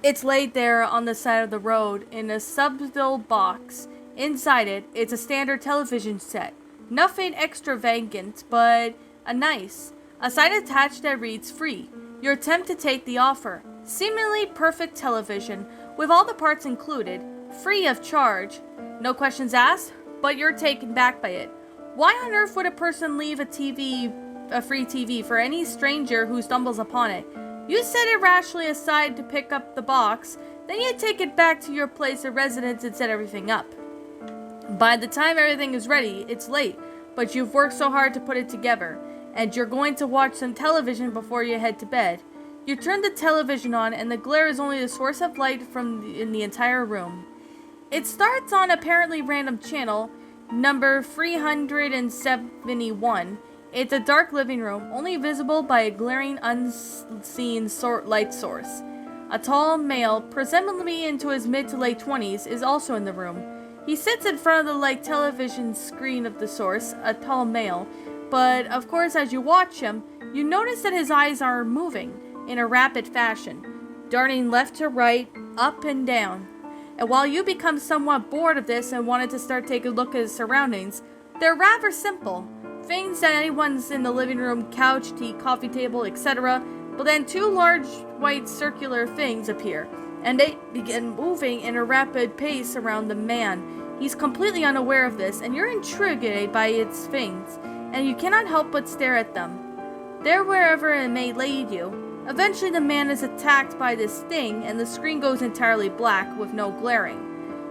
It's laid there on the side of the road in a subtle box. Inside it, it's a standard television set. Nothing extravagant, but a sign attached that reads free. You attempt to take the offer. Seemingly perfect television, with all the parts included, free of charge. No questions asked, but you're taken back by it. Why on earth would a person leave a free TV for any stranger who stumbles upon it? You set it rashly aside to pick up the box, then you take it back to your place of residence and set everything up. By the time everything is ready, it's late, but you've worked so hard to put it together, and you're going to watch some television before you head to bed. You turn the television on, and the glare is only the source of light in the entire room. It starts on apparently random channel, number 371. It's a dark living room, only visible by a glaring, unseen light source. A tall male, presumably into his mid to late 20s, is also in the room. He sits in front of the light television screen of the source, a tall male, but of course as you watch him, you notice that his eyes are moving in a rapid fashion, darting left to right, up and down. And while you become somewhat bored of this and wanted to start taking a look at his surroundings, they're rather simple. Things that anyone's in the living room, couch, tea, coffee table, etc. But then two large white circular things appear, and they begin moving in a rapid pace around the man. He's completely unaware of this, and you're intrigued by its things, and you cannot help but stare at them. There wherever it may lead you. Eventually the man is attacked by this thing, and the screen goes entirely black with no glaring.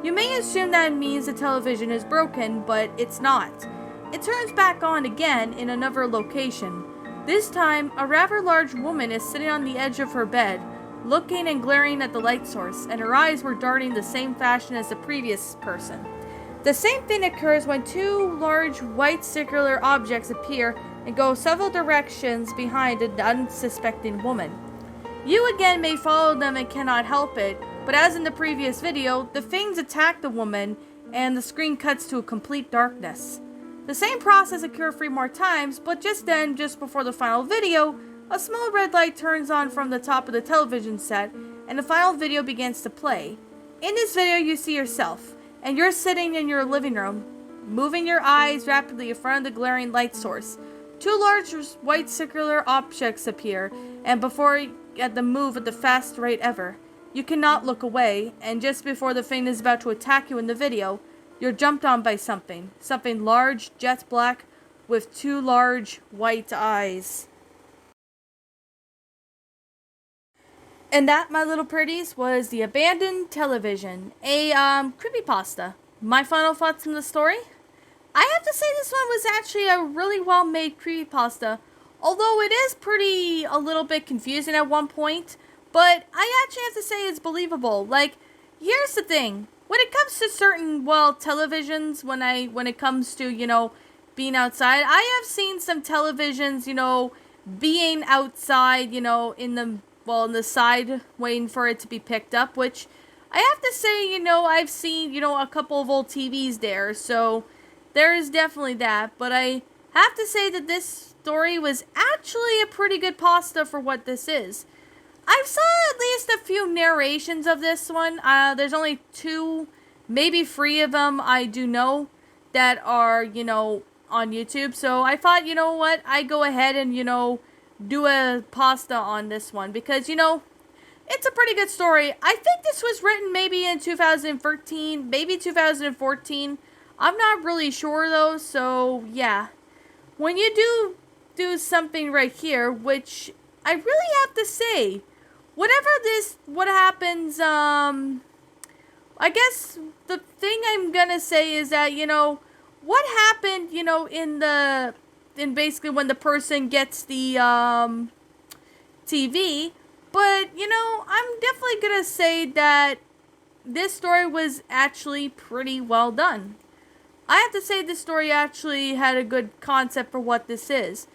You may assume that means the television is broken, but it's not. It turns back on again in another location. This time, a rather large woman is sitting on the edge of her bed, looking and glaring at the light source, and her eyes were darting the same fashion as the previous person. The same thing occurs when two large white circular objects appear and go several directions behind an unsuspecting woman. You again may follow them and cannot help it, but as in the previous video, the things attack the woman and the screen cuts to a complete darkness. The same process occurs 3 more times, but just then, just before the final video, a small red light turns on from the top of the television set, and the final video begins to play. In this video, you see yourself, and you're sitting in your living room, moving your eyes rapidly in front of the glaring light source. Two large white circular objects appear, and before you get the move at the fastest rate ever, you cannot look away, and just before the thing is about to attack you in the video, you're jumped on by something large, jet black, with two large white eyes. And that, my little pretties, was The Abandoned Television, a creepypasta. My final thoughts on the story? I have to say this one was actually a really well-made creepypasta, although it is a little bit confusing at one point, but I actually have to say it's believable. Like, here's the thing. When it comes to certain, televisions, when it comes to, being outside, I have seen some televisions, being outside, in the side, waiting for it to be picked up, which I have to say, I've seen, a couple of old TVs there, so there is definitely that, but I have to say that this story was actually a pretty good pasta for what this is. I saw at least a few narrations of this one. There's only 2, maybe 3 of them I do know that are, on YouTube. So I thought, what, I go ahead and, do a pasta on this one because, it's a pretty good story. I think this was written maybe in 2013, maybe 2014. I'm not really sure though, so yeah. When you do something right here, which I really have to say, what happens, I guess the thing I'm gonna say is that, what happened, in basically when the person gets the, TV, but, I'm definitely gonna say that this story was actually pretty well done. I have to say this story actually had a good concept for what this is.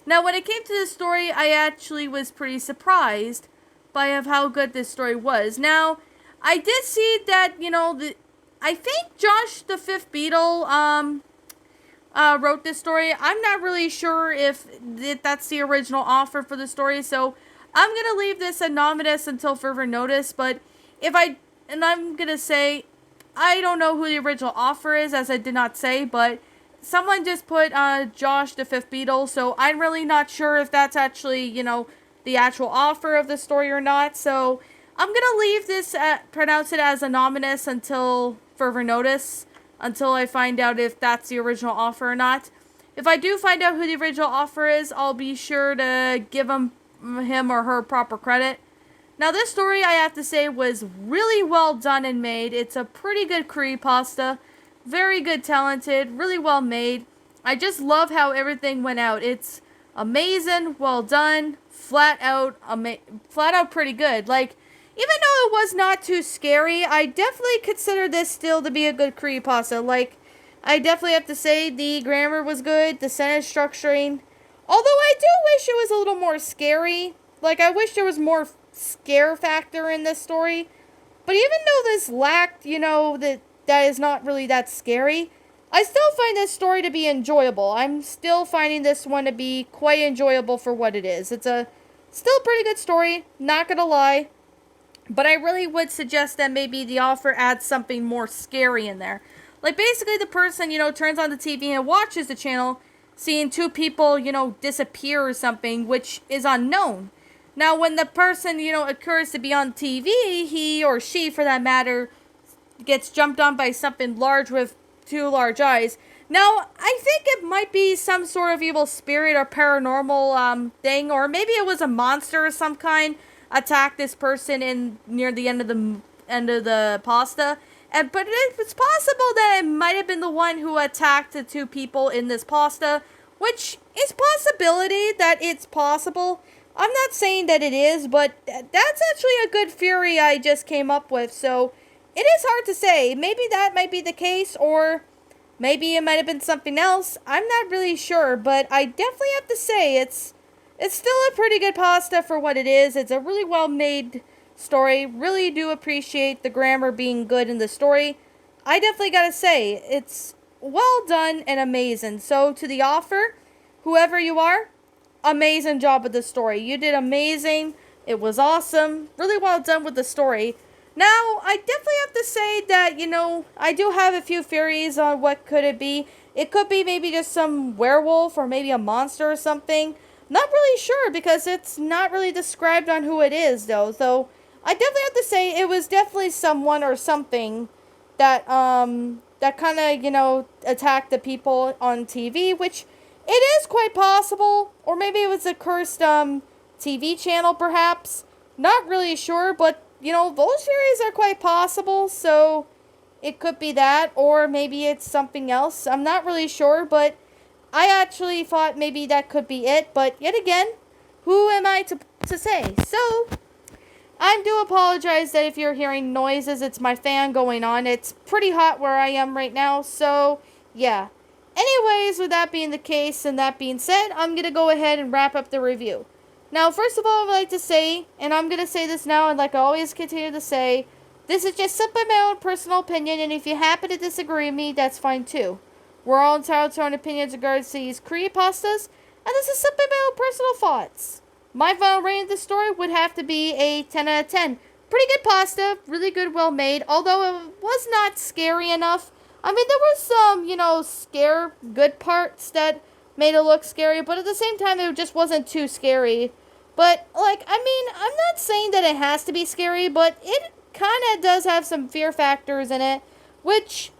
Now, when it came to this story, I actually was pretty surprised by how good this story was. Now, I did see that, I think Josh the Fifth Beatle, wrote this story. I'm not really sure if that's the original author for the story, so I'm gonna leave this anonymous until further notice, but I'm gonna say, I don't know who the original author is, as I did not say, but someone just put Josh the Fifth Beatle, so I'm really not sure if that's actually, the actual author of the story or not, so I'm gonna leave this, pronounce it as anonymous until further notice, until I find out if that's the original author or not. If I do find out who the original author is, I'll be sure to give him or her proper credit. Now, this story, I have to say, was really well done and made. It's a pretty good creepypasta. Very good, talented, really well made. I just love how everything went out. It's amazing, well done, flat out pretty good. Like, even though it was not too scary, I definitely consider this still to be a good creepypasta. Like, I definitely have to say the grammar was good, the sentence structuring. Although I do wish it was a little more scary. Like, I wish there was more scare factor in this story. But even though this lacked, that is not really that scary, I still find this story to be enjoyable. I'm still finding this one to be quite enjoyable for what it is. It's a still pretty good story, not gonna lie. But I really would suggest that maybe the author adds something more scary in there. Like, basically the person, turns on the TV and watches the channel, seeing two people, disappear or something, which is unknown. Now, when the person, occurs to be on TV, he or she, for that matter, gets jumped on by something large with two large eyes. Now, I think it might be some sort of evil spirit or paranormal thing, or maybe it was a monster of some kind attacked this person in near the end of the pasta. But it's possible that it might have been the one who attacked the two people in this pasta, which is possibility that it's possible. I'm not saying that it is, but that's actually a good theory I just came up with, so it is hard to say. Maybe that might be the case, or maybe it might have been something else. I'm not really sure, but I definitely have to say it's still a pretty good pasta for what it is. It's a really well-made story. Really do appreciate the grammar being good in the story. I definitely gotta say, it's well done and amazing. So, to the author, whoever you are, amazing job with the story. You did amazing. It was awesome. Really well done with the story. Now, I definitely have to say that, I do have a few theories on what could it be. It could be maybe just some werewolf or maybe a monster or something. Not really sure because it's not really described on who it is, though. So, I definitely have to say it was definitely someone or something that kind of, attacked the people on TV, which it is quite possible. Or maybe it was a cursed TV channel, perhaps. Not really sure, but, those theories are quite possible, so it could be that, or maybe it's something else. I'm not really sure, but I actually thought maybe that could be it, but yet again, who am I to say? So, I do apologize that if you're hearing noises, it's my fan going on. It's pretty hot where I am right now, so yeah. Anyways, with that being the case and that being said, I'm going to go ahead and wrap up the review. Now, first of all, I would like to say, and I'm going to say this now and like I always continue to say, this is just simply my own personal opinion, and if you happen to disagree with me, that's fine too. We're all entitled to our own opinions regarding these creepypastas, and this is simply my own personal thoughts. My final rating of the story would have to be a 10 out of 10. Pretty good pasta, really good, well made, although it was not scary enough. I mean, there was some, scare good parts that made it look scary, but at the same time, it just wasn't too scary. But, I'm not saying that it has to be scary, but it kind of does have some fear factors in it, which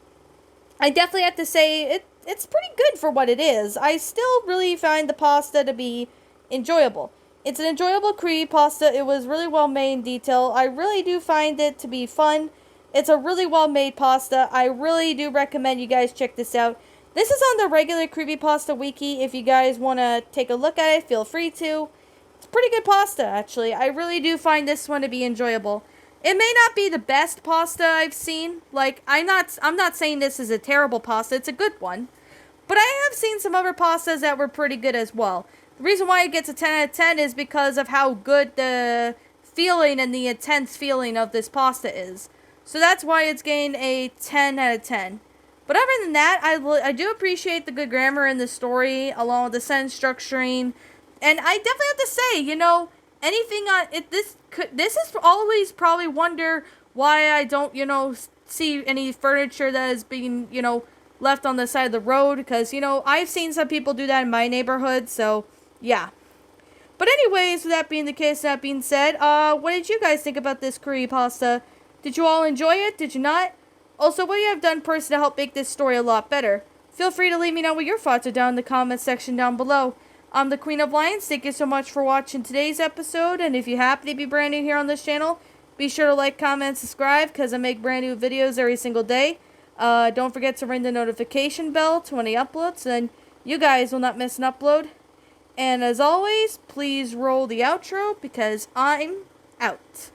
I definitely have to say it's pretty good for what it is. I still really find the pasta to be enjoyable. It's an enjoyable creepypasta. It was really well made in detail. I really do find it to be fun. It's a really well made pasta. I really do recommend you guys check this out. This is on the regular Creepypasta Wiki. If you guys want to take a look at it, feel free to. It's pretty good pasta, actually. I really do find this one to be enjoyable. It may not be the best pasta I've seen. Like, I'm not saying this is a terrible pasta. It's a good one. But I have seen some other pastas that were pretty good as well. The reason why it gets a 10 out of 10 is because of how good the feeling and the intense feeling of this pasta is. So that's why it's getting a 10 out of 10. But other than that, I do appreciate the good grammar in the story, along with the sentence structuring. And I definitely have to say, anything on it. This is always probably wonder why I don't, see any furniture that is being, left on the side of the road, because, I've seen some people do that in my neighborhood, so, yeah. But anyways, with that being the case, that being said, what did you guys think about this creepypasta? Did you all enjoy it? Did you not? Also, what do you have done personally to help make this story a lot better? Feel free to let me know what your thoughts are down in the comment section down below. I'm the Queen of Lions. Thank you so much for watching today's episode, and if you happen to be brand new here on this channel, be sure to like, comment, subscribe, because I make brand new videos every single day. Don't forget to ring the notification bell to any uploads, and you guys will not miss an upload. And as always, please roll the outro, because I'm out.